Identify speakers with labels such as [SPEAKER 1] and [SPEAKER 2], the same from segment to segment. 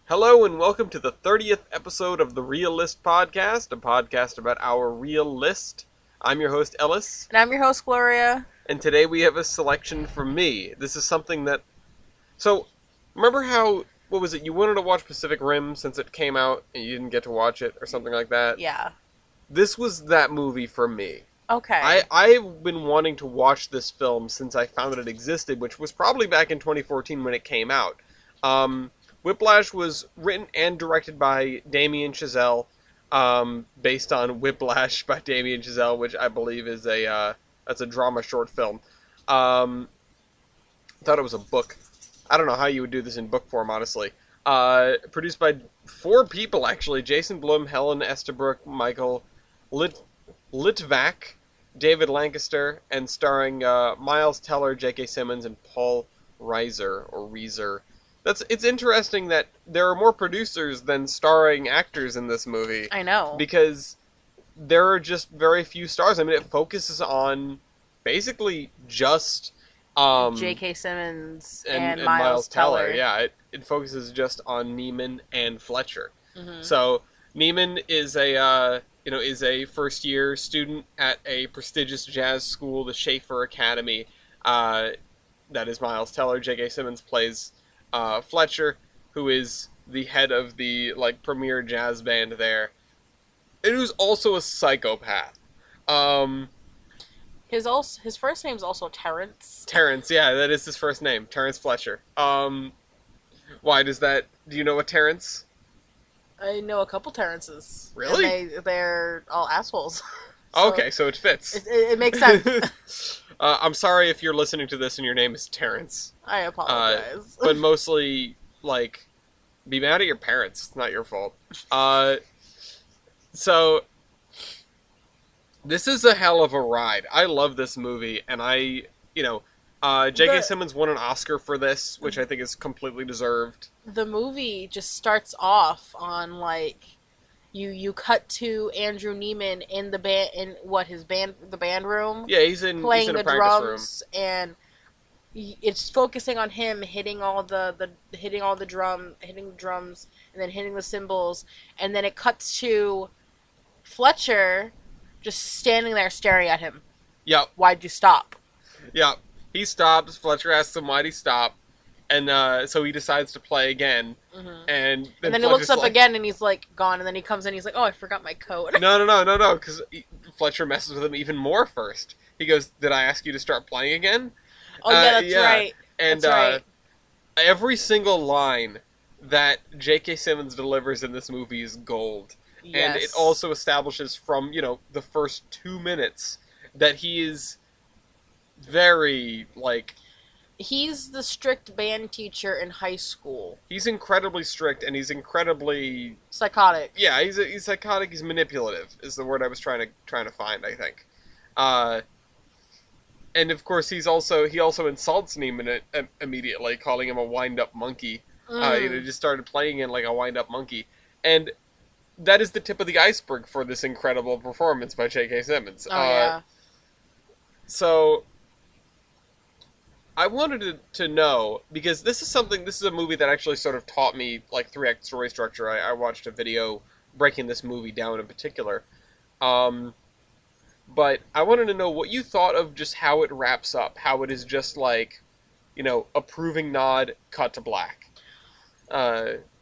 [SPEAKER 1] Hello and welcome to the 30th episode of the Real List Podcast, a podcast about our real list. I'm your host, Ellis.
[SPEAKER 2] And I'm your host, Gloria.
[SPEAKER 1] And today we have a selection from me. This is something that... So, remember how, what was it, you wanted to watch Pacific Rim since it came out and you didn't get to watch it or something like that?
[SPEAKER 2] Yeah.
[SPEAKER 1] This was that movie for me.
[SPEAKER 2] Okay.
[SPEAKER 1] I've been wanting to watch this film since I found that it existed, which was probably back in 2014 when it came out. Whiplash was written and directed by Damien Chazelle, based on Whiplash by Damien Chazelle, which I believe is that's a drama short film. Thought it was a book. I don't know how you would do this in book form, honestly. Produced by 4 people, actually. Jason Blum, Helen Estabrook, Michael Litvak, David Lancaster, and starring Miles Teller, J.K. Simmons, and Paul Reiser. It's interesting that there are more producers than starring actors in this movie.
[SPEAKER 2] I know.
[SPEAKER 1] Because there are just very few stars. I mean, it focuses on basically just...
[SPEAKER 2] J.K. Simmons and Miles Teller.
[SPEAKER 1] Yeah, it focuses just on Neiman and Fletcher.
[SPEAKER 2] Mm-hmm.
[SPEAKER 1] So Neiman is a first-year student at a prestigious jazz school, the Schaefer Academy. That is Miles Teller. J.K. Simmons plays Fletcher, who is the head of the premier jazz band there, and who's also a psychopath.
[SPEAKER 2] His first name's also Terrence.
[SPEAKER 1] Terrence, yeah, that is his first name, Terrence Fletcher. Why does that? Do you know a Terrence?
[SPEAKER 2] I know a couple Terrences.
[SPEAKER 1] Really?
[SPEAKER 2] And they're all assholes.
[SPEAKER 1] Okay, so it fits.
[SPEAKER 2] It makes sense.
[SPEAKER 1] I'm sorry if you're listening to this and your name is Terrence.
[SPEAKER 2] I apologize.
[SPEAKER 1] But mostly, be mad at your parents. It's not your fault. So, this is a hell of a ride. I love this movie, and J.K. Simmons won an Oscar for this, which I think is completely deserved.
[SPEAKER 2] The movie just starts off on, you cut to Andrew Neiman in the band, the band room.
[SPEAKER 1] Yeah, he's in
[SPEAKER 2] playing
[SPEAKER 1] a
[SPEAKER 2] the
[SPEAKER 1] practice
[SPEAKER 2] drums, and it's focusing on him hitting the drums, and then hitting the cymbals, and then it cuts to Fletcher just standing there staring at him.
[SPEAKER 1] Yep.
[SPEAKER 2] Why'd you stop?
[SPEAKER 1] Yep. He stops. Fletcher asks him why'd he stop, and so he decides to play again.
[SPEAKER 2] Mm-hmm.
[SPEAKER 1] And then
[SPEAKER 2] he looks up again, and he's gone. And then he comes in, and he's like, "Oh, I forgot my coat."
[SPEAKER 1] No, because Fletcher messes with him even more first. He goes, "Did I ask you to start playing again?"
[SPEAKER 2] Oh yeah, that's right.
[SPEAKER 1] And
[SPEAKER 2] that's right.
[SPEAKER 1] Every single line that J.K. Simmons delivers in this movie is gold.
[SPEAKER 2] Yes.
[SPEAKER 1] And it also establishes from the first 2 minutes that he is very
[SPEAKER 2] he's the strict band teacher in high school.
[SPEAKER 1] He's incredibly strict, and he's incredibly
[SPEAKER 2] psychotic.
[SPEAKER 1] Yeah, he's psychotic. He's manipulative is the word I was trying to find. I think, and of course he also insults Neiman immediately, calling him a wind-up monkey. Just started playing in like a wind-up monkey, and that is the tip of the iceberg for this incredible performance by J.K. Simmons.
[SPEAKER 2] Yeah.
[SPEAKER 1] So I wanted to know, because this is a movie that actually sort of taught me, 3-act story structure. I watched a video breaking this movie down in particular. But I wanted to know what you thought of just how it wraps up. How it is just approving nod, cut to black.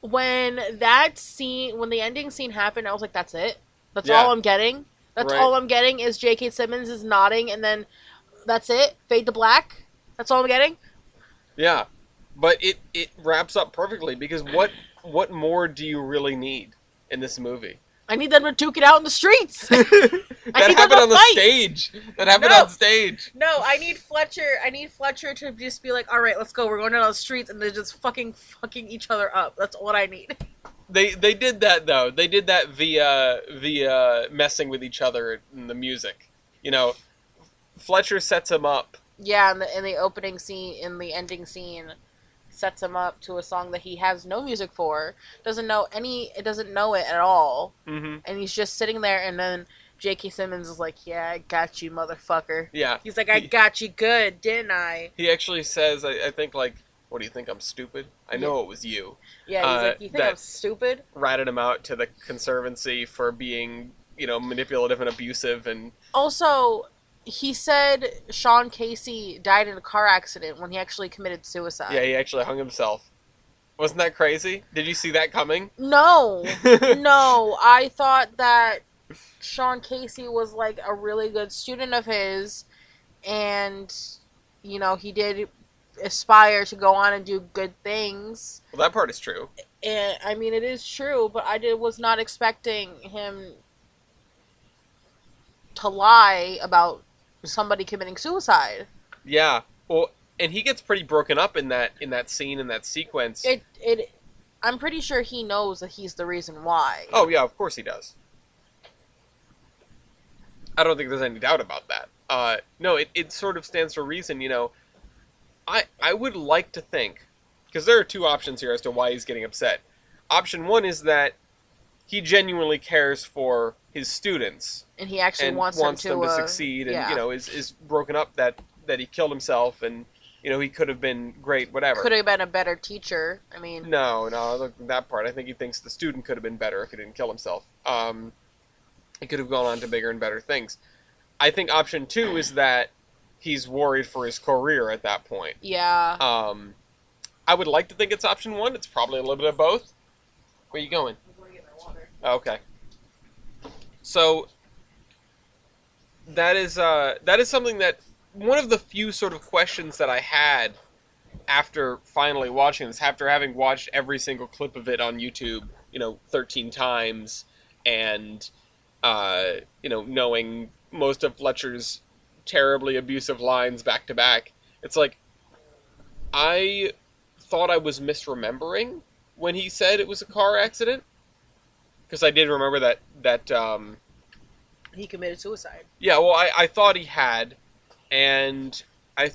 [SPEAKER 2] When the ending scene happened, I was like, that's it? That's
[SPEAKER 1] Yeah.
[SPEAKER 2] all I'm getting? That's
[SPEAKER 1] Right.
[SPEAKER 2] all I'm getting is J.K. Simmons is nodding, and then that's it? Fade to black? That's all I'm getting?
[SPEAKER 1] Yeah, but it wraps up perfectly, because what more do you really need in this movie?
[SPEAKER 2] I need them to duke it out in the streets!
[SPEAKER 1] That happened on the stage! That happened on stage!
[SPEAKER 2] No, I need Fletcher to just be like, alright, let's go, we're going down the streets, and they're just fucking each other up. That's what I need.
[SPEAKER 1] They did that, though. They did that via messing with each other in the music. Fletcher sets him up.
[SPEAKER 2] Yeah, in the opening scene, in the ending scene, sets him up to a song that he has no music for, doesn't know it at all,
[SPEAKER 1] Mm-hmm.
[SPEAKER 2] and he's just sitting there, and then J.K. Simmons is like, yeah, I got you, motherfucker.
[SPEAKER 1] Yeah.
[SPEAKER 2] He's like, I got you good, didn't I?
[SPEAKER 1] He actually says, I think, What do you think? I'm stupid? I
[SPEAKER 2] Yeah.
[SPEAKER 1] know it was you.
[SPEAKER 2] Yeah, he's like, you think I'm
[SPEAKER 1] That
[SPEAKER 2] stupid?
[SPEAKER 1] ratted him out to the conservancy for being, manipulative and abusive, and
[SPEAKER 2] Also, he said Sean Casey died in a car accident when he actually committed
[SPEAKER 1] yeah,
[SPEAKER 2] suicide.
[SPEAKER 1] he actually hung himself. Wasn't that crazy? Did you see that coming?
[SPEAKER 2] No, no, I thought that Sean Casey was like a really good student of his, and he did aspire to go on and do good things.
[SPEAKER 1] Well, that part is true.
[SPEAKER 2] And I mean, it is true, but was not expecting him to lie about somebody committing suicide.
[SPEAKER 1] Yeah. Well, and he gets pretty broken up in that scene, in that sequence.
[SPEAKER 2] I'm pretty sure he knows that he's the reason why.
[SPEAKER 1] Oh yeah, of course he does. I don't think there's any doubt about that. No, it sort of stands to reason. I would like to think, because there are two options here as to why he's getting upset. Option one is that he genuinely cares for his students
[SPEAKER 2] and he actually
[SPEAKER 1] and
[SPEAKER 2] wants
[SPEAKER 1] them to succeed, and
[SPEAKER 2] yeah.
[SPEAKER 1] is broken up that he killed himself, and he could have been great, whatever.
[SPEAKER 2] Could have been a better teacher. I mean,
[SPEAKER 1] no, look at that part. I think he thinks the student could have been better if he didn't kill himself. He could have gone on to bigger and better things. I think option two is that he's worried for his career at that point.
[SPEAKER 2] Yeah.
[SPEAKER 1] I would like to think it's option one. It's probably a little bit of both. Where are you going?
[SPEAKER 2] I'm going to get my water.
[SPEAKER 1] Okay. So that is something that one of the few sort of questions that I had after finally watching this, after having watched every single clip of it on YouTube, 13 times, and knowing most of Fletcher's terribly abusive lines back to back, it's like I thought I was misremembering when he said it was a car accident, because I did remember that
[SPEAKER 2] he committed suicide.
[SPEAKER 1] Yeah, well, I thought he had, and I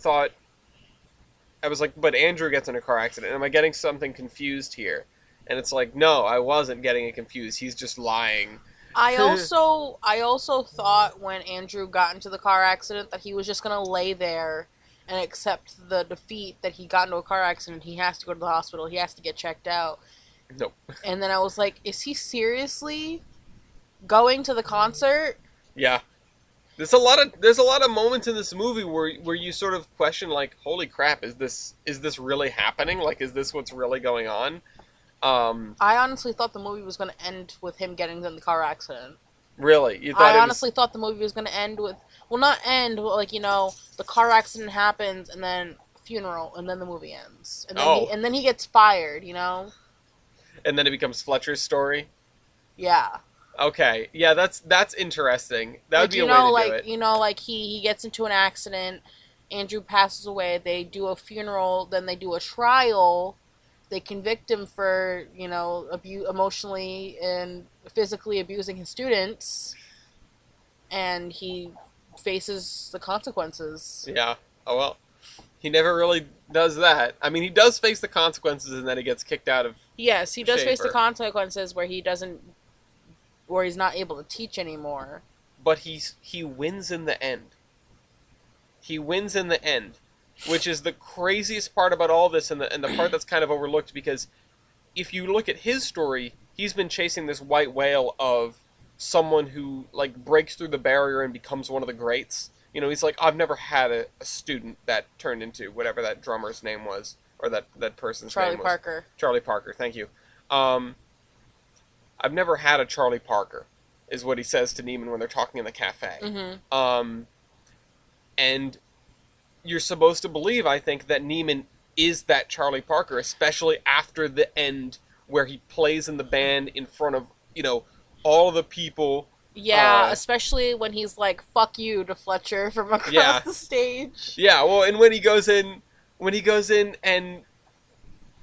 [SPEAKER 1] was like, but Andrew gets in a car accident. Am I getting something confused here? And it's like, no, I wasn't getting it confused. He's just lying.
[SPEAKER 2] I also thought when Andrew got into the car accident that he was just gonna lay there and accept the defeat that he got into a car accident. He has to go to the hospital. He has to get checked out.
[SPEAKER 1] Nope.
[SPEAKER 2] And then I was like, is he seriously going to the concert?
[SPEAKER 1] Yeah. There's a lot of moments in this movie where you sort of question, like, holy crap, is this really happening? Like, is this what's really going on?
[SPEAKER 2] I honestly thought the movie was going to end with him getting in the car accident.
[SPEAKER 1] Really? You thought
[SPEAKER 2] I honestly thought the movie was going to end with, well, not end, but like, the car accident happens and then funeral and then the movie ends. And then he gets fired,
[SPEAKER 1] And then it becomes Fletcher's story?
[SPEAKER 2] Yeah.
[SPEAKER 1] Okay. Yeah, that's interesting. That would be a way to do it.
[SPEAKER 2] Like he gets into an accident, Andrew passes away, they do a funeral, then they do a trial. They convict him for, emotionally and physically abusing his students, and he faces the consequences.
[SPEAKER 1] Yeah. Oh, well. He never really does that. I mean, he does face the consequences, and then he gets kicked out of
[SPEAKER 2] Yes, he does face the
[SPEAKER 1] Schaefer.
[SPEAKER 2] consequences where he's not able to teach anymore.
[SPEAKER 1] But he wins in the end. He wins in the end. Which is the craziest part about all this, and the part that's kind of overlooked, because if you look at his story, he's been chasing this white whale of someone who, like, breaks through the barrier and becomes one of the greats. He's like, I've never had a student that turned into whatever that drummer's name was, or that person's name was.
[SPEAKER 2] Charlie Parker.
[SPEAKER 1] Charlie Parker, thank you. I've never had a Charlie Parker, is what he says to Neiman when they're talking in the cafe.
[SPEAKER 2] Mm-hmm.
[SPEAKER 1] And you're supposed to believe, I think, that Neiman is that Charlie Parker, especially after the end where he plays in the band in front of, all the people.
[SPEAKER 2] Yeah, especially when he's like, fuck you to Fletcher from across the stage.
[SPEAKER 1] Yeah, well, and when he goes in and,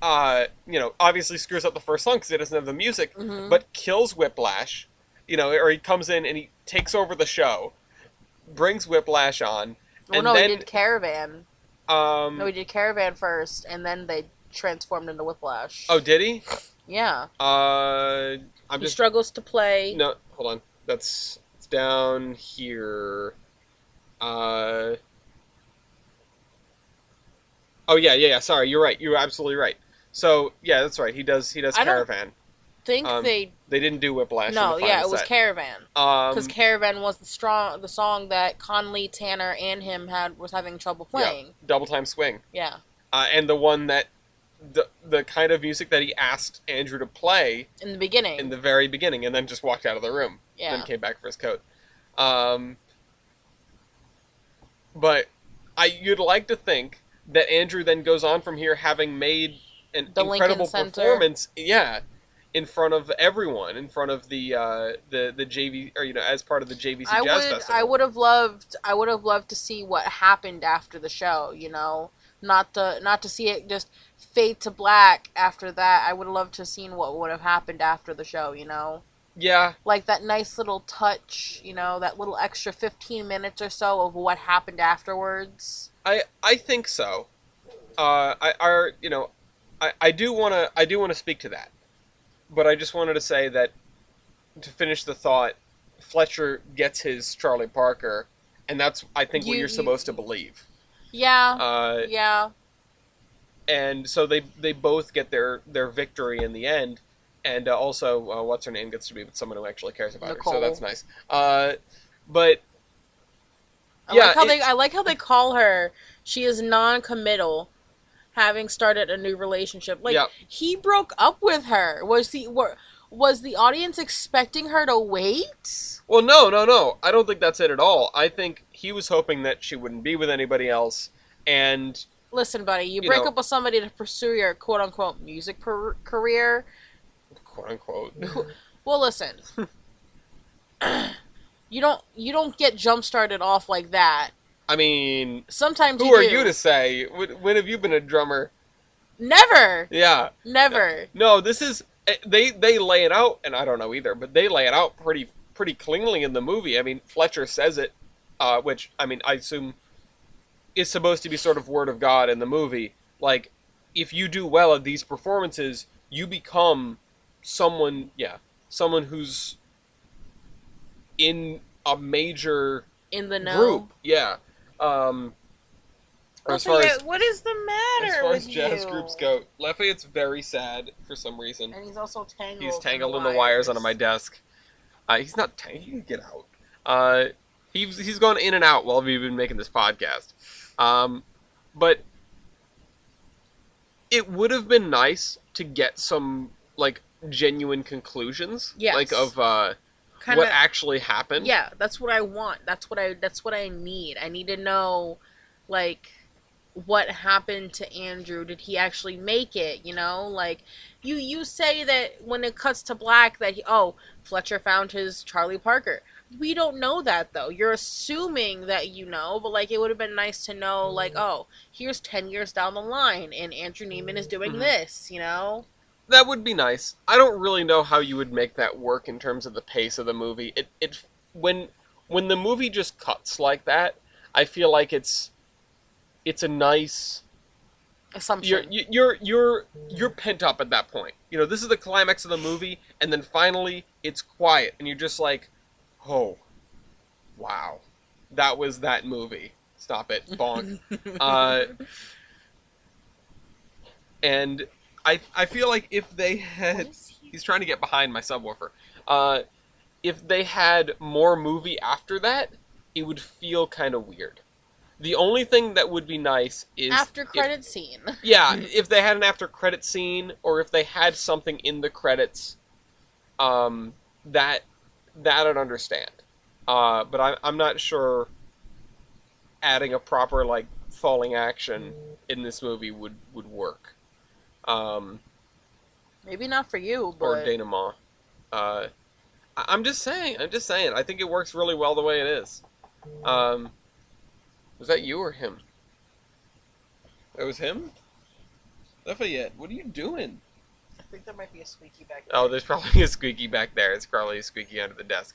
[SPEAKER 1] obviously screws up the first song because he doesn't have the music, but kills Whiplash, or he comes in and he takes over the show, brings Whiplash on.
[SPEAKER 2] Well,
[SPEAKER 1] and then,
[SPEAKER 2] he did Caravan.
[SPEAKER 1] No,
[SPEAKER 2] he did Caravan first, and then they transformed into Whiplash.
[SPEAKER 1] Oh, did he?
[SPEAKER 2] Yeah.
[SPEAKER 1] He
[SPEAKER 2] struggles to play.
[SPEAKER 1] No, hold on. It's down here. Oh yeah. Sorry, you're right. You're absolutely right. So yeah, that's right. He does
[SPEAKER 2] I don't
[SPEAKER 1] Caravan.
[SPEAKER 2] think they.
[SPEAKER 1] They didn't do Whiplash in the
[SPEAKER 2] No, yeah,
[SPEAKER 1] final
[SPEAKER 2] it was
[SPEAKER 1] set.
[SPEAKER 2] Caravan. Because
[SPEAKER 1] Um,
[SPEAKER 2] Caravan was the song that Conley, Tanner, and him was having trouble
[SPEAKER 1] yeah,
[SPEAKER 2] playing.
[SPEAKER 1] Double Time Swing.
[SPEAKER 2] Yeah,
[SPEAKER 1] And the one that the kind of music that he asked Andrew to play
[SPEAKER 2] in the beginning.
[SPEAKER 1] in the very beginning, and then just walked out of the room.
[SPEAKER 2] Yeah.
[SPEAKER 1] Then came back for his coat. Um, but you'd like to think that Andrew then goes on from here having made an
[SPEAKER 2] The
[SPEAKER 1] incredible
[SPEAKER 2] Lincoln Center.
[SPEAKER 1] performance. Yeah, in front of everyone, in front of the JV, or as part of the JVC Jazz Festival.
[SPEAKER 2] I would have loved to see what happened after the show. Not to see it just fade to black after that. I would have loved to have seen what would have happened after the show.
[SPEAKER 1] Yeah,
[SPEAKER 2] Like that nice little touch. That little extra 15 minutes or so of what happened afterwards.
[SPEAKER 1] I think so. I do wanna speak to that, but I just wanted to say that to finish the thought, Fletcher gets his Charlie Parker, and that's I think what you're supposed to believe.
[SPEAKER 2] Yeah. Yeah.
[SPEAKER 1] And so they both get their victory in the end, and also what's her name gets to be with someone who actually cares about
[SPEAKER 2] Nicole.
[SPEAKER 1] her, so that's nice. But
[SPEAKER 2] I like how they call her. She is non-committal, having started a new relationship. Like he broke up with her. Was the audience expecting her to wait?
[SPEAKER 1] Well, no. I don't think that's it at all. I think he was hoping that she wouldn't be with anybody else, and
[SPEAKER 2] listen, buddy, you break up with somebody to pursue your quote-unquote music career.
[SPEAKER 1] Quote-unquote.
[SPEAKER 2] Well, listen. You don't get jump-started off like that.
[SPEAKER 1] I mean,
[SPEAKER 2] sometimes
[SPEAKER 1] who are you to say? When have you been a drummer?
[SPEAKER 2] Never.
[SPEAKER 1] Yeah.
[SPEAKER 2] Never.
[SPEAKER 1] No, this is they lay it out, and I don't know either, but they lay it out pretty cleanly in the movie. I mean, Fletcher says it, which I mean I assume is supposed to be sort of word of God in the movie. Like, if you do well at these performances, you become someone who's in a major
[SPEAKER 2] in the know
[SPEAKER 1] group. Yeah. As far as
[SPEAKER 2] what is the matter
[SPEAKER 1] as far
[SPEAKER 2] with
[SPEAKER 1] as jazz
[SPEAKER 2] you?
[SPEAKER 1] groups go, Lafayette's very sad for some reason.
[SPEAKER 2] And he's also tangled.
[SPEAKER 1] He's tangled in the wires under my desk. He's not tangled. He can get out. He's gone in and out while we've been making this podcast. But it would have been nice to get some like genuine conclusions, like of what actually happened.
[SPEAKER 2] Yeah, that's what I want. That's what I need. I need to know, like, what happened to Andrew. Did he actually make it? Like you say that when it cuts to black that Fletcher found his Charlie Parker. We don't know that though. You're assuming that but like it would have been nice to know, like, here's 10 years down the line and Andrew Neiman is doing this.
[SPEAKER 1] That would be nice. I don't really know how you would make that work in terms of the pace of the movie. When the movie just cuts like that, I feel like it's a nice
[SPEAKER 2] assumption.
[SPEAKER 1] You're pent up at that point. This is the climax of the movie, and then finally it's quiet, and you're just like, oh, wow, that was that movie. Stop it, bonk. And I feel like if they had... He's trying to get behind my subwoofer. If they had more movie after that, it would feel kind of weird. The only thing that would be nice is...
[SPEAKER 2] after credit scene.
[SPEAKER 1] Yeah, if they had an after credit scene, or if they had something in the credits, that I'd understand. But I'm not sure adding a proper, like, falling action in this movie would work.
[SPEAKER 2] Maybe not for you, but...
[SPEAKER 1] or denouement. I'm just saying. I think it works really well the way it is. Was that you or him? That was him? Lafayette, what are you doing?
[SPEAKER 2] I think there might be a squeaky back there.
[SPEAKER 1] Oh, there's probably a squeaky back there. It's probably a squeaky under the desk.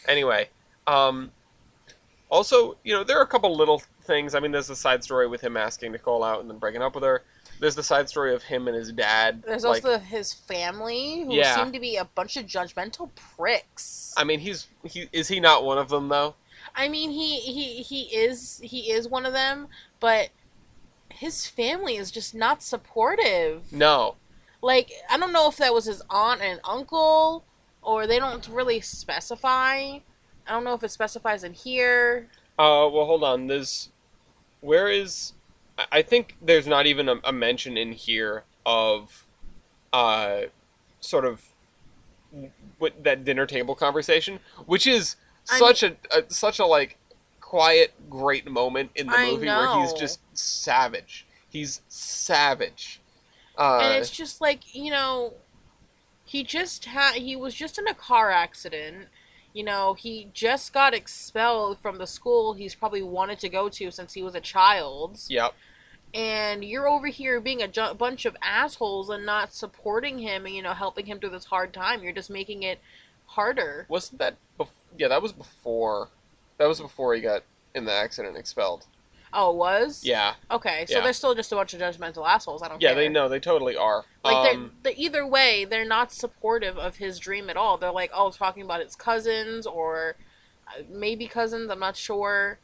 [SPEAKER 1] Anyway, also, there are a couple little things. I mean, there's the side story with him asking Nicole out and then breaking up with her. There's the side story of him and his dad.
[SPEAKER 2] There's also his family, who seem to be a bunch of judgmental pricks.
[SPEAKER 1] I mean, is he not one of them, though?
[SPEAKER 2] I mean, he is one of them, but his family is just not supportive.
[SPEAKER 1] No.
[SPEAKER 2] Like, I don't know if that was his aunt and uncle, or they don't really specify. I don't know if it specifies in here.
[SPEAKER 1] Well, hold on. Where is, I think there's not even a mention in here of, uh, sort of, with that dinner table conversation, which is
[SPEAKER 2] I mean,
[SPEAKER 1] such a like quiet, great moment in the
[SPEAKER 2] I
[SPEAKER 1] movie where he's
[SPEAKER 2] know.
[SPEAKER 1] just savage. He's savage.
[SPEAKER 2] And
[SPEAKER 1] Uh,
[SPEAKER 2] it's just like, he was just in a car accident. He just got expelled from the school he's probably wanted to go to since he was a child.
[SPEAKER 1] yep.
[SPEAKER 2] And you're over here being a bunch of assholes and not supporting him and helping him through this hard time. You're just making it harder.
[SPEAKER 1] Wasn't that? Yeah, that was before. That was before he got in the accident and expelled.
[SPEAKER 2] Oh, it was?
[SPEAKER 1] Yeah.
[SPEAKER 2] Okay, so
[SPEAKER 1] Yeah.
[SPEAKER 2] they're still just a bunch of judgmental assholes. I don't
[SPEAKER 1] Yeah,
[SPEAKER 2] care.
[SPEAKER 1] they know. They totally are.
[SPEAKER 2] Like, they're either way, they're not supportive of his dream at all. They're like, oh, talking about his cousins or maybe cousins. I'm not sure.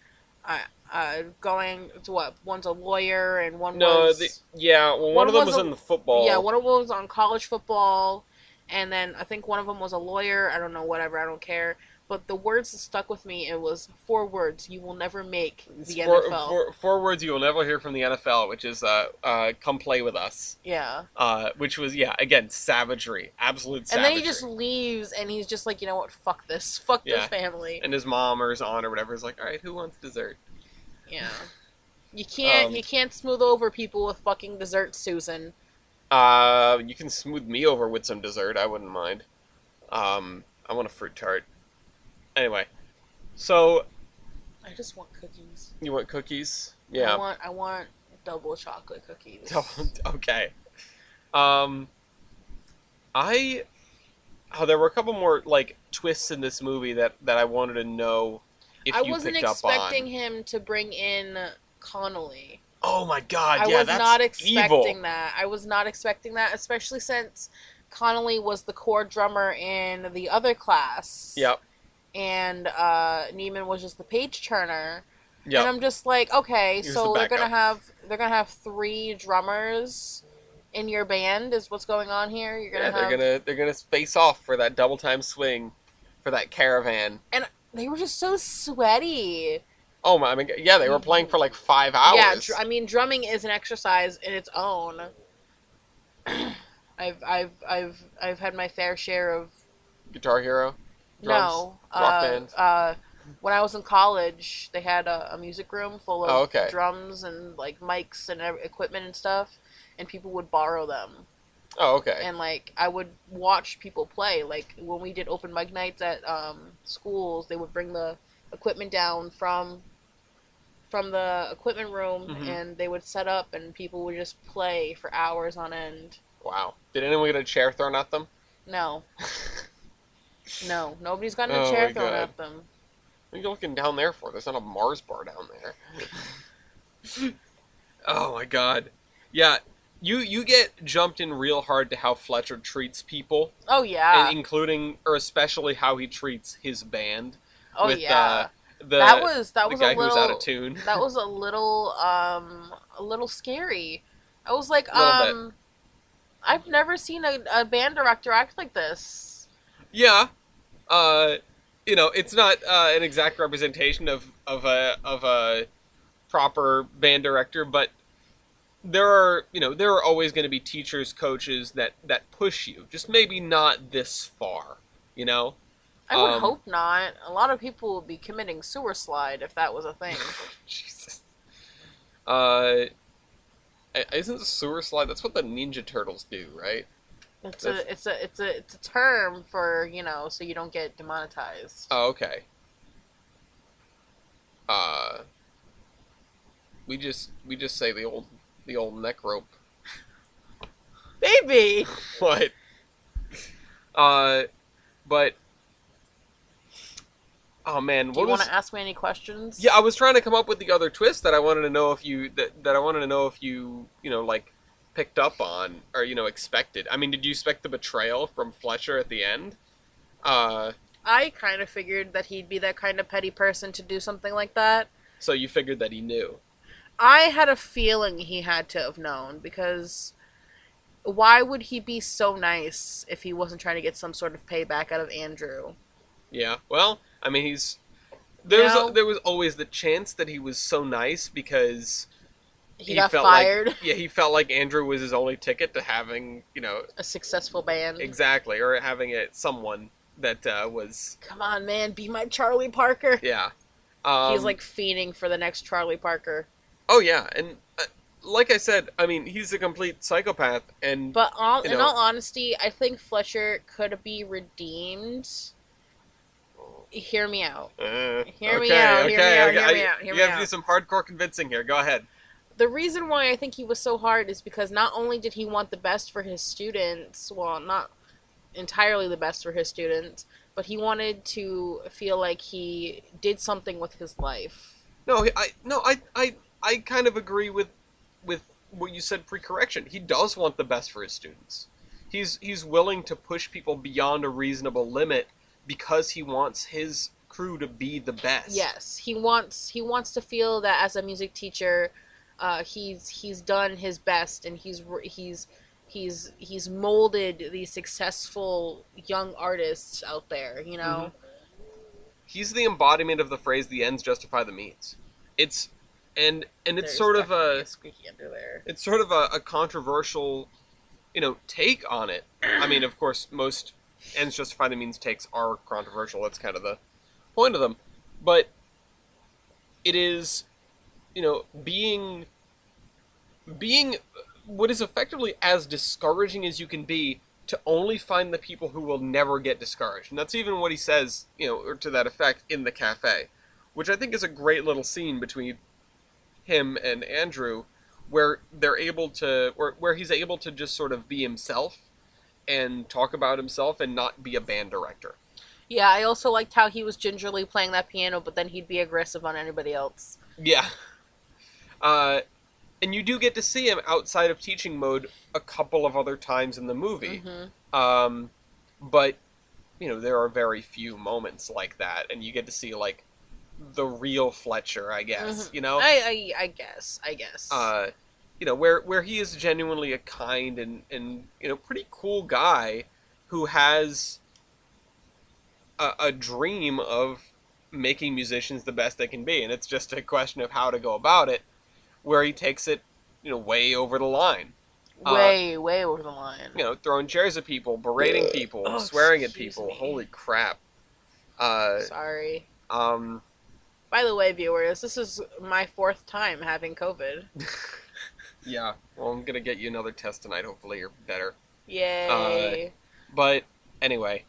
[SPEAKER 2] Going to what? One's a lawyer and one
[SPEAKER 1] No,
[SPEAKER 2] was
[SPEAKER 1] yeah. Well, one of them was
[SPEAKER 2] a-
[SPEAKER 1] in the football.
[SPEAKER 2] yeah, one of them was on college football, and then I think one of them was a lawyer. I don't know, whatever. I don't care. But the words that stuck with me, it was 4 words: "You will never make
[SPEAKER 1] It's
[SPEAKER 2] the NFL."
[SPEAKER 1] four words you will never hear from the NFL, which is come play with us.
[SPEAKER 2] Yeah.
[SPEAKER 1] Which was, yeah, again, savagery, absolute
[SPEAKER 2] And
[SPEAKER 1] savagery.
[SPEAKER 2] then he just leaves, and he's just like, you know what? Fuck this. Fuck this
[SPEAKER 1] Yeah.
[SPEAKER 2] family.
[SPEAKER 1] And his mom or his aunt or whatever is like, all right, who wants dessert?
[SPEAKER 2] Yeah. You can't smooth over people with fucking dessert, Susan.
[SPEAKER 1] You can smooth me over with some dessert. I wouldn't mind. I want a fruit tart. Anyway, so
[SPEAKER 2] I just want cookies.
[SPEAKER 1] you want cookies? Yeah.
[SPEAKER 2] I want double chocolate cookies.
[SPEAKER 1] Okay. Um, there were a couple more like twists in this movie that I wanted to know if
[SPEAKER 2] I
[SPEAKER 1] you
[SPEAKER 2] wasn't
[SPEAKER 1] picked up on.
[SPEAKER 2] expecting him to bring in Connolly.
[SPEAKER 1] Oh my god!
[SPEAKER 2] I
[SPEAKER 1] Yeah,
[SPEAKER 2] was
[SPEAKER 1] that's
[SPEAKER 2] not expecting
[SPEAKER 1] evil.
[SPEAKER 2] that. I was not expecting that, especially since Connolly was the core drummer in the other class.
[SPEAKER 1] Yep.
[SPEAKER 2] And Neiman was just the page turner.
[SPEAKER 1] Yep.
[SPEAKER 2] And I'm just like, okay,
[SPEAKER 1] Here's
[SPEAKER 2] so
[SPEAKER 1] the
[SPEAKER 2] they're gonna
[SPEAKER 1] backup.
[SPEAKER 2] have 3 drummers in your band is what's going on here. You're gonna
[SPEAKER 1] Yeah,
[SPEAKER 2] have
[SPEAKER 1] they're gonna face off for that double time swing, for that caravan.
[SPEAKER 2] and they were just so sweaty.
[SPEAKER 1] Oh my! I mean, yeah, they were playing for like 5 hours.
[SPEAKER 2] Yeah, I mean, drumming is an exercise in its own. I've had my fair share of
[SPEAKER 1] Guitar Hero. Drums,
[SPEAKER 2] no
[SPEAKER 1] rock band.
[SPEAKER 2] when I was in college, they had a music room full of
[SPEAKER 1] Oh, okay.
[SPEAKER 2] drums and like mics and equipment and stuff, and people would borrow them.
[SPEAKER 1] Oh, okay.
[SPEAKER 2] And like I would watch people play. Like when we did open mic nights at schools, they would bring the equipment down from the equipment room,
[SPEAKER 1] Mhm.
[SPEAKER 2] and they would set up, and people would just play for hours on end.
[SPEAKER 1] Wow. Did anyone get a chair thrown at them?
[SPEAKER 2] No, no, nobody's gotten a
[SPEAKER 1] Oh
[SPEAKER 2] chair
[SPEAKER 1] my
[SPEAKER 2] thrown
[SPEAKER 1] God.
[SPEAKER 2] at them.
[SPEAKER 1] What are you looking down there for? There's not a Mars bar down there. Oh my god. Yeah, you get jumped in real hard to how Fletcher treats people,
[SPEAKER 2] Oh yeah,
[SPEAKER 1] and including or especially how he treats his band.
[SPEAKER 2] oh
[SPEAKER 1] with,
[SPEAKER 2] yeah.
[SPEAKER 1] The
[SPEAKER 2] That was
[SPEAKER 1] the
[SPEAKER 2] a
[SPEAKER 1] guy who was out
[SPEAKER 2] little
[SPEAKER 1] of tune.
[SPEAKER 2] that was a little scary. I was like,
[SPEAKER 1] Little bit.
[SPEAKER 2] I've never seen a band director act like this.
[SPEAKER 1] Yeah. It's not an exact representation of a proper band director, but there are always going to be teachers, coaches that push you. Just maybe not this far, you know?
[SPEAKER 2] I would hope not. A lot of people would be committing suicide if that was a thing.
[SPEAKER 1] Jesus. Isn't the sewer slide? That's what the Ninja Turtles do, right?
[SPEAKER 2] It's a term for, so you don't get demonetized.
[SPEAKER 1] Oh, okay. We just say the old neck rope.
[SPEAKER 2] Maybe.
[SPEAKER 1] What? But oh man,
[SPEAKER 2] Do you want to ask me any questions?
[SPEAKER 1] Yeah, I was trying to come up with the other twist that I wanted to know if you like picked up on or expected. I mean, did you expect the betrayal from Fletcher at the end?
[SPEAKER 2] I kind of figured that he'd be that kind of petty person to do something like that.
[SPEAKER 1] So you figured that he knew.
[SPEAKER 2] I had a feeling he had to have known because why would he be so nice if he wasn't trying to get some sort of payback out of Andrew?
[SPEAKER 1] Yeah. Well, I mean, he's
[SPEAKER 2] You know,
[SPEAKER 1] there was always the chance that he was so nice because
[SPEAKER 2] he
[SPEAKER 1] he
[SPEAKER 2] got
[SPEAKER 1] felt like
[SPEAKER 2] fired.
[SPEAKER 1] yeah, he felt like Andrew was his only ticket to having,
[SPEAKER 2] A successful band.
[SPEAKER 1] exactly, or having it someone that was
[SPEAKER 2] Come on, man, be my Charlie Parker.
[SPEAKER 1] yeah.
[SPEAKER 2] He's
[SPEAKER 1] Um
[SPEAKER 2] like fiending for the next Charlie Parker.
[SPEAKER 1] oh yeah, and like I said, I mean, he's a complete psychopath and
[SPEAKER 2] But
[SPEAKER 1] you
[SPEAKER 2] in
[SPEAKER 1] know,
[SPEAKER 2] all honesty, I think Fletcher could be redeemed. Hear me out. Hear me
[SPEAKER 1] okay,
[SPEAKER 2] out. Hear me out.
[SPEAKER 1] okay.
[SPEAKER 2] Hear me out. Hear
[SPEAKER 1] You
[SPEAKER 2] me
[SPEAKER 1] have to do
[SPEAKER 2] out.
[SPEAKER 1] some hardcore convincing here. Go ahead.
[SPEAKER 2] The reason why I think he was so hard is because not only did he want the best for his students, well, not entirely the best for his students, but he wanted to feel like he did something with his life.
[SPEAKER 1] No, I kind of agree with what you said pre-correction. He does want the best for his students. He's willing to push people beyond a reasonable limit because he wants his crew to be the best.
[SPEAKER 2] Yes, he wants to feel that as a music teacher, he's done his best and he's molded these successful young artists out there. You know.
[SPEAKER 1] Mm-hmm. He's the embodiment of the phrase "the ends justify the means." It's and it's
[SPEAKER 2] There's
[SPEAKER 1] sort of
[SPEAKER 2] definitely
[SPEAKER 1] a
[SPEAKER 2] squeaky under there.
[SPEAKER 1] it's sort of a controversial, take on it. I mean, of course, most ends justify the means takes are controversial. That's kind of the point of them. But it is, being what is effectively as discouraging as you can be to only find the people who will never get discouraged. And that's even what he says, or to that effect in the cafe, which I think is a great little scene between him and Andrew where they're able to where he's able to just sort of be himself and talk about himself and not be a band director.
[SPEAKER 2] Yeah, I also liked how he was gingerly playing that piano, but then he'd be aggressive on anybody else.
[SPEAKER 1] Yeah. And you do get to see him outside of teaching mode a couple of other times in the movie. But, there are very few moments like that, and you get to see, like, the real Fletcher, I guess,
[SPEAKER 2] I guess.
[SPEAKER 1] Where he is genuinely a kind and pretty cool guy who has a dream of making musicians the best they can be, and it's just a question of how to go about it, where he takes it, way over the line.
[SPEAKER 2] Way over the line.
[SPEAKER 1] Throwing chairs at people, berating people, swearing at people.
[SPEAKER 2] Me.
[SPEAKER 1] Holy crap.
[SPEAKER 2] Sorry. By the way, viewers, this is my 4th time having COVID.
[SPEAKER 1] Yeah. Well, I'm gonna get you another test tonight. Hopefully, you're better.
[SPEAKER 2] Yay.
[SPEAKER 1] But anyway,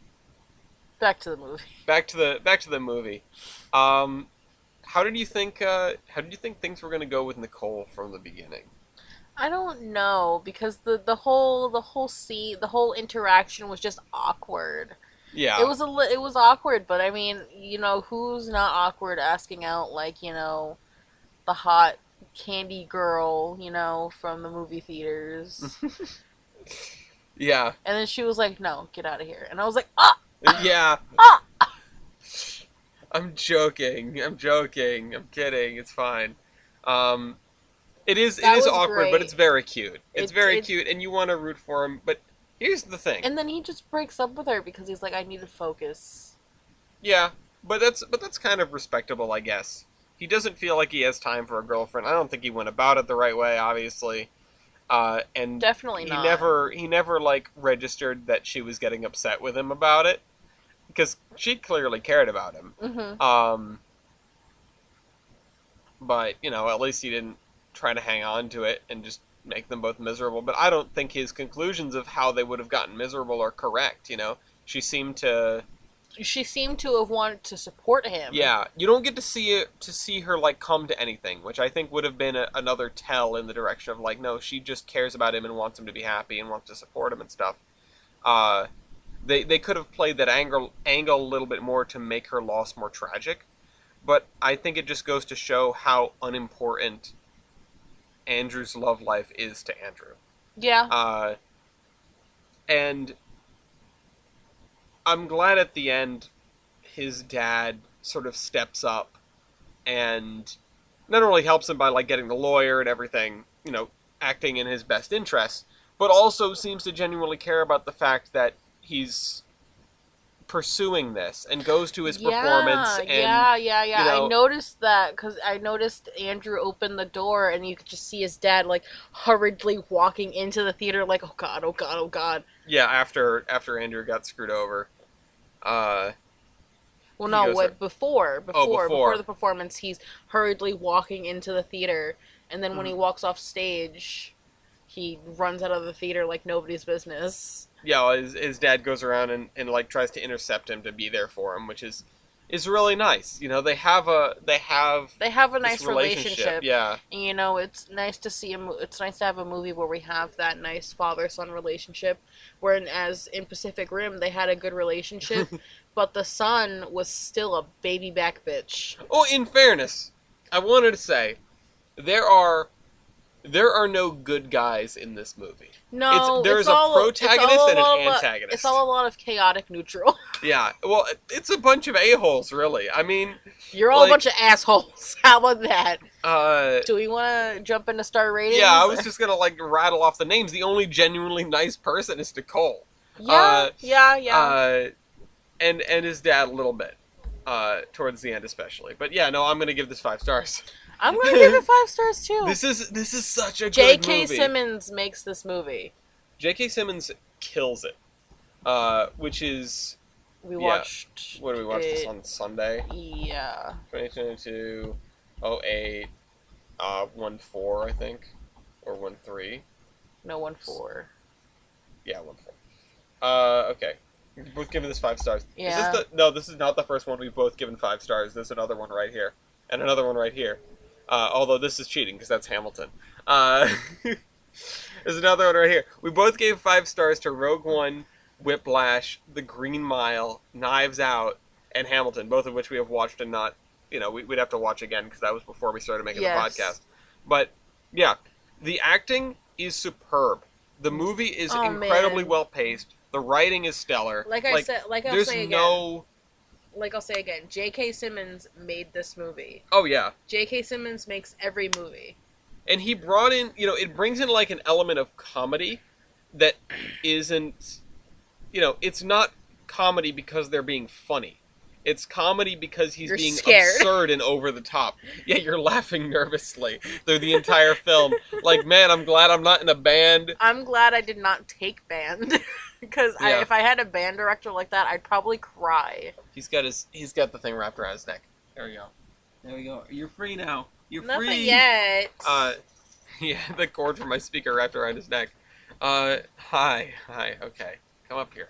[SPEAKER 2] Back to the movie.
[SPEAKER 1] back to the movie. How did you think things were gonna go with Nicole from the beginning?
[SPEAKER 2] I don't know because the whole scene, the whole interaction was just awkward.
[SPEAKER 1] Yeah.
[SPEAKER 2] It was awkward, but I mean, who's not awkward asking out like, the hot candy girl, from the movie theaters.
[SPEAKER 1] Yeah.
[SPEAKER 2] And then she was like, "No, get out of here." And I was like, "Ah!"
[SPEAKER 1] Yeah.
[SPEAKER 2] Ah!
[SPEAKER 1] I'm joking. I'm kidding. It's fine. It is
[SPEAKER 2] was
[SPEAKER 1] awkward,
[SPEAKER 2] great.
[SPEAKER 1] but it's very cute. It's very
[SPEAKER 2] It-
[SPEAKER 1] cute, and you want to root for him. But here's the thing.
[SPEAKER 2] And then he just breaks up with her because he's like, "I need to focus."
[SPEAKER 1] Yeah, but that's kind of respectable, I guess. He doesn't feel like he has time for a girlfriend. I don't think he went about it the right way, obviously. And
[SPEAKER 2] Definitely not.
[SPEAKER 1] he never like registered that she was getting upset with him about it, because she clearly cared about him.
[SPEAKER 2] Mm-hmm.
[SPEAKER 1] But at least he didn't try to hang on to it and just make them both miserable. But I don't think his conclusions of how they would have gotten miserable are correct. She seemed to
[SPEAKER 2] have wanted to support him.
[SPEAKER 1] Yeah, you don't get to see her like come to anything, which I think would have been another tell in the direction of like, no, she just cares about him and wants him to be happy and wants to support him and stuff. They could have played that angle a little bit more to make her loss more tragic, but I think it just goes to show how unimportant Andrew's love life is to Andrew.
[SPEAKER 2] Yeah.
[SPEAKER 1] And I'm glad at the end his dad sort of steps up and not only helps him by like getting the lawyer and everything, acting in his best interests, but also seems to genuinely care about the fact that he's pursuing this and goes to his performance
[SPEAKER 2] Yeah,
[SPEAKER 1] and you
[SPEAKER 2] I
[SPEAKER 1] know
[SPEAKER 2] noticed that because I noticed Andrew open the door and you could just see his dad like hurriedly walking into the theater, like, oh god, oh god, oh god.
[SPEAKER 1] yeah, after Andrew got screwed over, uh
[SPEAKER 2] Well,
[SPEAKER 1] he
[SPEAKER 2] no,
[SPEAKER 1] goes
[SPEAKER 2] what before
[SPEAKER 1] before.
[SPEAKER 2] the performance, he's hurriedly walking into the theater, and then when he
[SPEAKER 1] Mhm.
[SPEAKER 2] walks off stage, he runs out of the theater like nobody's business.
[SPEAKER 1] Yeah, well, his dad goes around and like tries to intercept him to be there for him, which is really nice. They have
[SPEAKER 2] They have a
[SPEAKER 1] this
[SPEAKER 2] nice
[SPEAKER 1] relationship.
[SPEAKER 2] relationship,
[SPEAKER 1] Yeah.
[SPEAKER 2] and it's nice to see it's nice to have a movie where we have that nice father son relationship. Whereas in Pacific Rim they had a good relationship, but the son was still a baby back bitch.
[SPEAKER 1] Oh, in fairness, I wanted to say there are there are no good guys in this movie.
[SPEAKER 2] No,
[SPEAKER 1] There's a protagonist and an
[SPEAKER 2] it's
[SPEAKER 1] antagonist.
[SPEAKER 2] all a lot of chaotic neutral.
[SPEAKER 1] Yeah, well, it's a bunch of a-holes, really. I mean,
[SPEAKER 2] You're all a
[SPEAKER 1] like,
[SPEAKER 2] bunch of assholes. How about that?
[SPEAKER 1] uh,
[SPEAKER 2] Do we want to jump into star ratings?
[SPEAKER 1] yeah, I was just gonna like rattle off the names. The only genuinely nice person is Nicole.
[SPEAKER 2] Yeah,
[SPEAKER 1] Uh,
[SPEAKER 2] yeah.
[SPEAKER 1] uh, and his dad a little bit, towards the end especially. But yeah, no, I'm gonna give this 5 stars.
[SPEAKER 2] I'm gonna give it 5 stars too.
[SPEAKER 1] This is such a good
[SPEAKER 2] J.K.
[SPEAKER 1] movie.
[SPEAKER 2] Simmons makes this movie.
[SPEAKER 1] J.K. Simmons kills it. Which is
[SPEAKER 2] We
[SPEAKER 1] yeah.
[SPEAKER 2] watched.
[SPEAKER 1] What did we watch this
[SPEAKER 2] it-
[SPEAKER 1] on Sunday?
[SPEAKER 2] Yeah.
[SPEAKER 1] 2022 08 14 I think, or 13.
[SPEAKER 2] No 1-4.
[SPEAKER 1] Yeah, 14. Okay. We're both giving this 5 stars.
[SPEAKER 2] Yeah.
[SPEAKER 1] No, this is not the first one we've both given 5 stars. There's another one right here, and another one right here. Although this is cheating because that's Hamilton. There's another one right here. We both gave 5 stars to Rogue One, Whiplash, The Green Mile, Knives Out, and Hamilton, both of which we have watched and not, we'd have to watch again because that was before we started making
[SPEAKER 2] Yes.
[SPEAKER 1] the podcast. But yeah, the acting is superb. The movie is
[SPEAKER 2] Oh,
[SPEAKER 1] incredibly
[SPEAKER 2] man.
[SPEAKER 1] well paced. The writing is stellar.
[SPEAKER 2] Like I said, like I'll
[SPEAKER 1] there's
[SPEAKER 2] say again.
[SPEAKER 1] no.
[SPEAKER 2] Like I'll say again, J.K. Simmons made this movie.
[SPEAKER 1] Oh yeah,
[SPEAKER 2] J.K. Simmons makes every movie.
[SPEAKER 1] and he brought in, it brings in like an element of comedy that isn't, it's not comedy because they're being funny. It's comedy because he's
[SPEAKER 2] You're
[SPEAKER 1] being
[SPEAKER 2] scared.
[SPEAKER 1] absurd and over the top. Yeah, you're laughing nervously through the entire film. Like, man, I'm glad I'm not in a band.
[SPEAKER 2] I'm glad I did not take band because
[SPEAKER 1] Yeah.
[SPEAKER 2] if I had a band director like that, I'd probably cry.
[SPEAKER 1] He's got the thing wrapped around his neck. There we go. There we go. You're free now. You're
[SPEAKER 2] Not
[SPEAKER 1] free.
[SPEAKER 2] yet.
[SPEAKER 1] Yeah, the cord from my speaker wrapped around his neck. Hi, okay, come up here.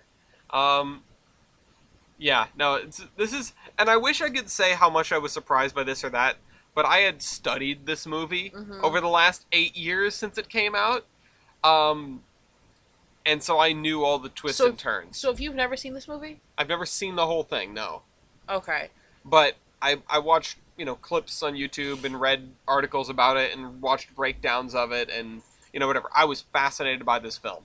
[SPEAKER 1] Yeah, no, this is, and I wish I could say how much I was surprised by this or that, but I had studied this movie over the last 8 years since it came out, and so I knew all the twists and turns.
[SPEAKER 2] So if you've never seen this movie,
[SPEAKER 1] I've never seen the whole thing, no,
[SPEAKER 2] okay.
[SPEAKER 1] but I watched clips on YouTube and read articles about it and watched breakdowns of it and whatever. I was fascinated by this film.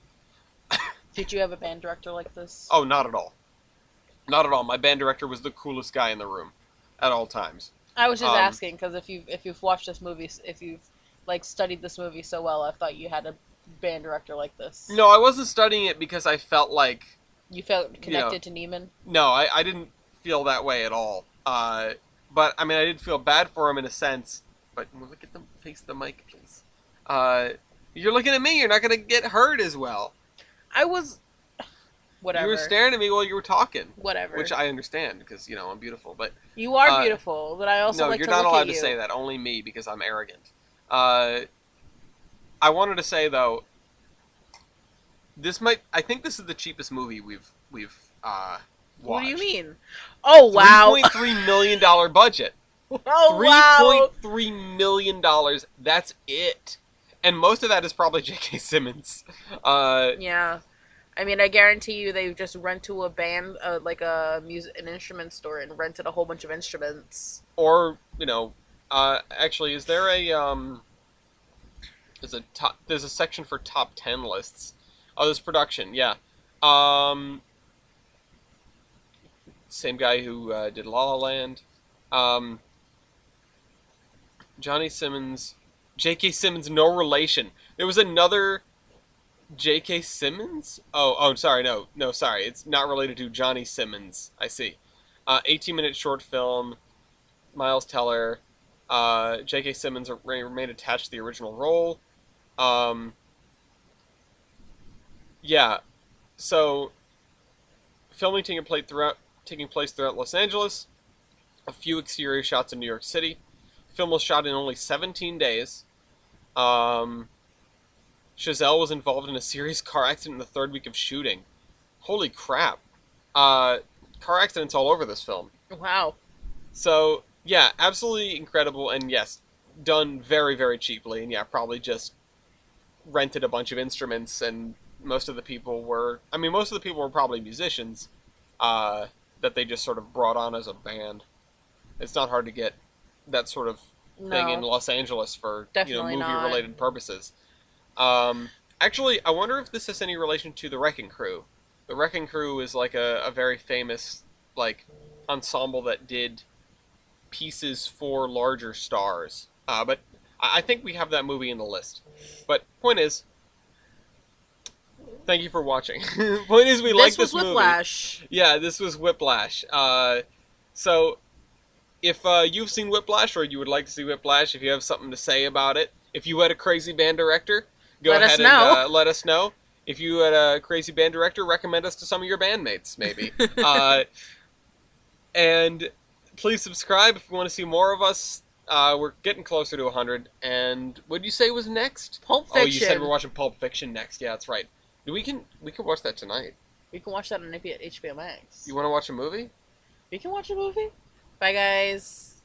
[SPEAKER 2] Did you have a band director like this?
[SPEAKER 1] Oh, not at all. Not at all. My band director was the coolest guy in the room at all times.
[SPEAKER 2] I was just asking because if you've watched this movie, if you've like studied this movie so well, I thought you had a band director like this.
[SPEAKER 1] No, I wasn't studying it because I felt like...
[SPEAKER 2] You felt connected to Neiman?
[SPEAKER 1] No, I didn't feel that way at all. But, I mean, I did feel bad for him in a sense. But look at them. Face the mic, please. You're looking at me. You're not going to get hurt as well.
[SPEAKER 2] I was... Whatever.
[SPEAKER 1] You were staring at me while you were talking.
[SPEAKER 2] Whatever.
[SPEAKER 1] Which I understand because, I'm beautiful. But
[SPEAKER 2] you are beautiful, but I also
[SPEAKER 1] no,
[SPEAKER 2] like
[SPEAKER 1] you're
[SPEAKER 2] to
[SPEAKER 1] not
[SPEAKER 2] look
[SPEAKER 1] allowed
[SPEAKER 2] at
[SPEAKER 1] to
[SPEAKER 2] you.
[SPEAKER 1] say that. Only me because I'm arrogant. I wanted to say though, I think this is the cheapest movie we've watched.
[SPEAKER 2] What do you mean? Oh wow!
[SPEAKER 1] $3.3 million budget.
[SPEAKER 2] Oh wow!
[SPEAKER 1] $3.3 million. That's it, and most of that is probably J.K. Simmons.
[SPEAKER 2] Yeah, I mean, I guarantee you, they just went to a band, like an instrument store, and rented a whole bunch of instruments.
[SPEAKER 1] Or actually, is there there's a section for top 10 lists. Oh, there's production, yeah. Same guy who did La La Land. Johnny Simmons, J.K. Simmons, no relation. There was another J.K. Simmons. Oh, sorry, no, sorry. It's not related to Johnny Simmons. I see. 18-minute short film. Miles Teller. J.K. Simmons remained attached to the original role. Um, yeah. So filming taking place throughout Los Angeles. A few exterior shots in New York City. The film was shot in only 17 days. Um, Chazelle was involved in a serious car accident in the third week of shooting. Holy crap. Car accidents all over this film.
[SPEAKER 2] Wow.
[SPEAKER 1] So, yeah, absolutely incredible, and yes, done very, very cheaply, and yeah, probably just rented a bunch of instruments, and most of the people were probably musicians, that they just sort of brought on as a band. It's not hard to get that sort of thing in
[SPEAKER 2] No,
[SPEAKER 1] Los Angeles for,
[SPEAKER 2] definitely not.
[SPEAKER 1] movie-related purposes. Actually, I wonder if this has any relation to the Wrecking Crew. The Wrecking Crew is like a very famous like ensemble that did pieces for larger stars. But I think we have that movie in the list. But point is, thank you for watching. Point is, we like this movie.
[SPEAKER 2] This was Whiplash.
[SPEAKER 1] Yeah, this was Whiplash. So if you've seen Whiplash or you would like to see Whiplash, if you have something to say about it, if you had a crazy band director, go
[SPEAKER 2] Let us
[SPEAKER 1] ahead
[SPEAKER 2] know.
[SPEAKER 1] and let us know. If you had a crazy band director, recommend us to some of your bandmates, maybe. And please subscribe if you want to see more of us. We're getting closer to 100. And what did you say was next?
[SPEAKER 2] Pulp Fiction.
[SPEAKER 1] Oh, you said we're watching Pulp Fiction next. Yeah, that's right. We can watch that tonight.
[SPEAKER 2] We can watch that on HBO Max.
[SPEAKER 1] You want to watch a movie?
[SPEAKER 2] We can watch a movie. Bye, guys.